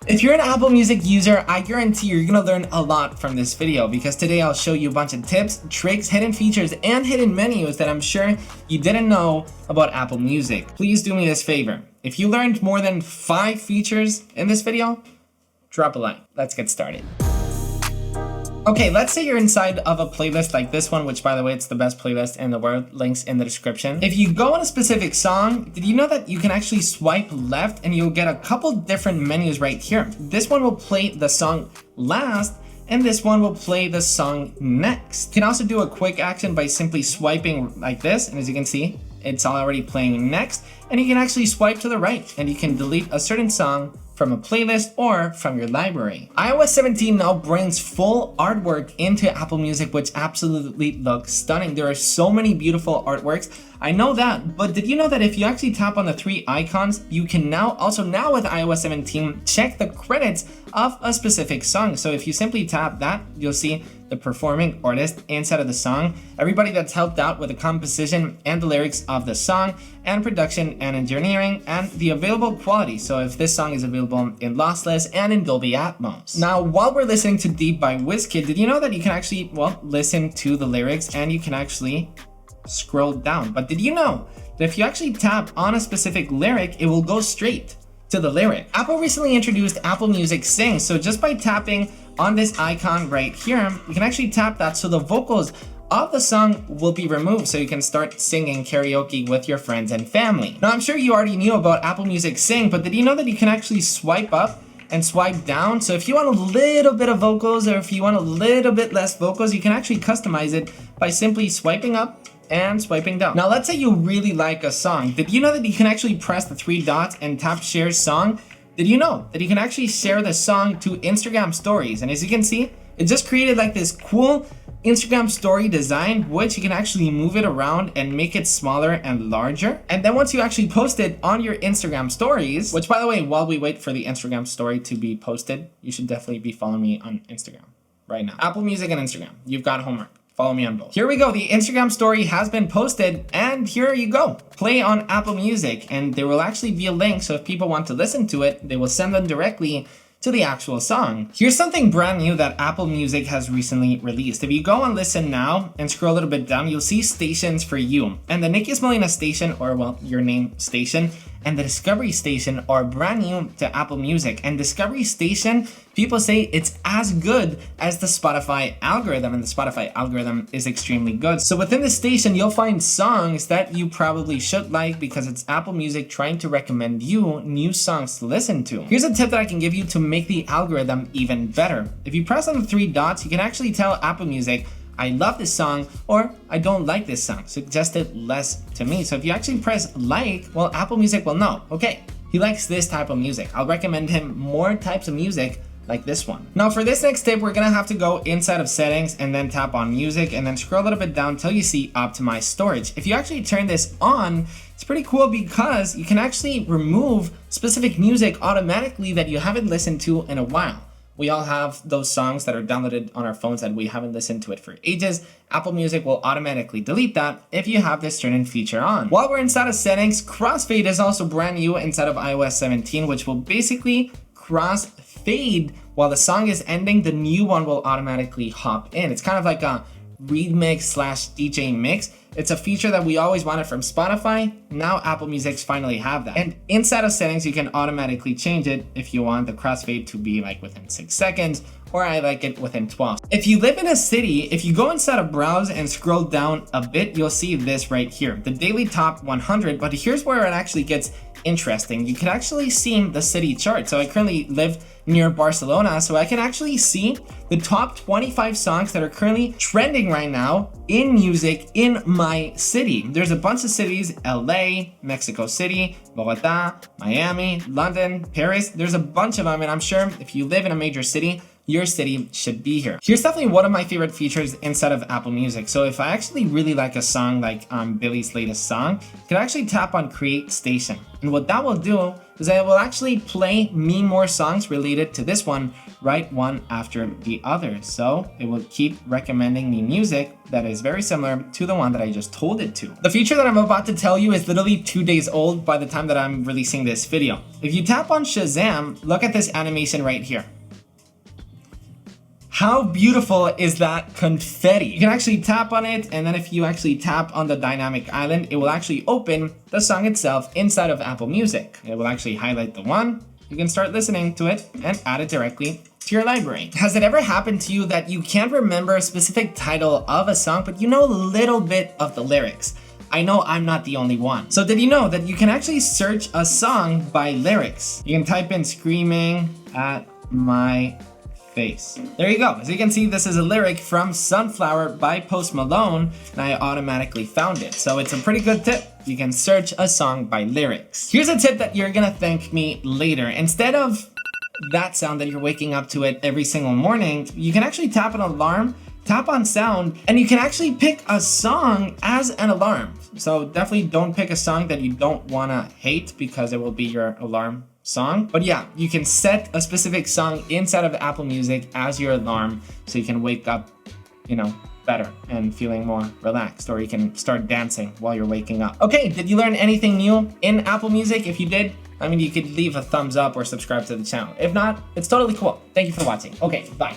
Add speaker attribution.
Speaker 1: If you're an Apple Music user, I guarantee you're gonna learn a lot from this video because today I'll show you a bunch of tips, tricks, hidden features, and hidden menus that I'm sure you didn't know about Apple Music. Please do me this favor. If you learned more than 5 features in this video, drop a like. Let's get started. Okay, let's say you're inside of a playlist like this one, which by the way, it's the best playlist in the world, links in the description. If you go on a specific song, did you know that you can actually swipe left and you'll get a couple different menus right here? This one will play the song last, and this one will play the song next. You can also do a quick action by simply swiping like this, and as you can see, it's already playing next, and you can actually swipe to the right, and you can delete a certain song from a playlist or from your library. iOS 17 now brings full artwork into Apple Music, which absolutely looks stunning. There are so many beautiful artworks. I know that, but did you know that if you actually tap on the 3 icons, you can now with iOS 17, check the credits of a specific song. So if you simply tap that, you'll see the performing artist inside of the song, everybody that's helped out with the composition and the lyrics of the song, and production and engineering, and the available quality. So if this song is available in lossless and in Dolby Atmos. Now, while we're listening to Deep by Wizkid, did you know that you can actually, listen to the lyrics and you can actually scroll down? But did you know that if you actually tap on a specific lyric, it will go straight to the lyric? Apple recently introduced Apple Music Sing. So just by tapping on this icon right here, you can actually tap that so the vocals of the song will be removed so you can start singing karaoke with your friends and family. Now, I'm sure you already knew about Apple Music Sing, but did you know that you can actually swipe up and swipe down? So if you want a little bit of vocals or if you want a little bit less vocals, you can actually customize it by simply swiping up and swiping down. Now, let's say you really like a song. Did you know that you can actually press the 3 dots and tap share song? Did you know that you can actually share the song to Instagram stories? And as you can see, it just created like this cool Instagram story design, which you can actually move it around and make it smaller and larger. And then once you actually post it on your Instagram stories, which by the way, while we wait for the Instagram story to be posted, you should definitely be following me on Instagram right now. Apple Music and Instagram, you've got homework. Follow me on both. Here we go. The Instagram story has been posted and here you go. Play on Apple Music and there will actually be a link. So if people want to listen to it, they will send them directly to the actual song. Here's something brand new that Apple Music has recently released. If you go on Listen Now and scroll a little bit down, you'll see stations for you. And the Nikias Molina station, or your name station, and the Discovery station are brand new to Apple Music. And Discovery station, people say it's as good as the Spotify algorithm, and the Spotify algorithm is extremely good. So within the station, you'll find songs that you probably should like because it's Apple Music trying to recommend you new songs to listen to. Here's a tip that I can give you to make the algorithm even better. If you press on the 3 dots, you can actually tell Apple Music, I love this song, or I don't like this song. Suggest it less to me. So if you actually press like, Apple Music will know, okay, he likes this type of music. I'll recommend him more types of music like this one. Now for this next tip, we're gonna have to go inside of settings and then tap on music and then scroll a little bit down till you see optimize storage. If you actually turn this on, it's pretty cool because you can actually remove specific music automatically that you haven't listened to in a while. We all have those songs that are downloaded on our phones and we haven't listened to it for ages. Apple Music will automatically delete that if you have this certain feature on. While we're inside of settings, crossfade is also brand new inside of iOS 17, which will basically crossfade while the song is ending. The new one will automatically hop in. It's kind of like a remix / DJ mix. It's a feature that we always wanted from Spotify. Now Apple Music's finally have that. And inside of settings, you can automatically change it if you want the crossfade to be like within 6 seconds, or I like it within 12. If you live in a city, if you go inside of browse and scroll down a bit, you'll see this right here, the daily top 100. But here's where it actually gets interesting. You can actually see the city chart. So I currently live near Barcelona, so I can actually see the top 25 songs that are currently trending right now in music in my city. There's a bunch of cities: LA, Mexico City, Bogota, Miami, London, Paris. There's a bunch of them, and I'm sure if you live in a major city, your city should be here. Here's definitely one of my favorite features inside of Apple Music. So if I actually really like a song like Billy's latest song, you can actually tap on Create Station. And what that will do is that it will actually play me more songs related to this one, right one after the other. So it will keep recommending me music that is very similar to the one that I just told it to. The feature that I'm about to tell you is literally 2 days old by the time that I'm releasing this video. If you tap on Shazam, look at this animation right here. How beautiful is that confetti? You can actually tap on it, and then if you actually tap on the dynamic island, it will actually open the song itself inside of Apple Music. It will actually highlight the one. You can start listening to it and add it directly to your library. Has it ever happened to you that you can't remember a specific title of a song, but you know a little bit of the lyrics? I know I'm not the only one. So did you know that you can actually search a song by lyrics? You can type in "screaming at my face." There you go. As you can see, this is a lyric from Sunflower by Post Malone, and I automatically found it. So it's a pretty good tip. You can search a song by lyrics. Here's a tip that you're gonna thank me later. Instead of that sound that you're waking up to it every single morning, you can actually tap an alarm, tap on sound, and you can actually pick a song as an alarm. So definitely don't pick a song that you don't wanna hate, because it will be your alarm song. But yeah, you can set a specific song inside of Apple Music as your alarm, so you can wake up, better and feeling more relaxed, or you can start dancing while you're waking up. Okay, did you learn anything new in Apple Music? If you did, you could leave a thumbs up or subscribe to the channel. If not, it's totally cool. Thank you for watching. Okay, bye.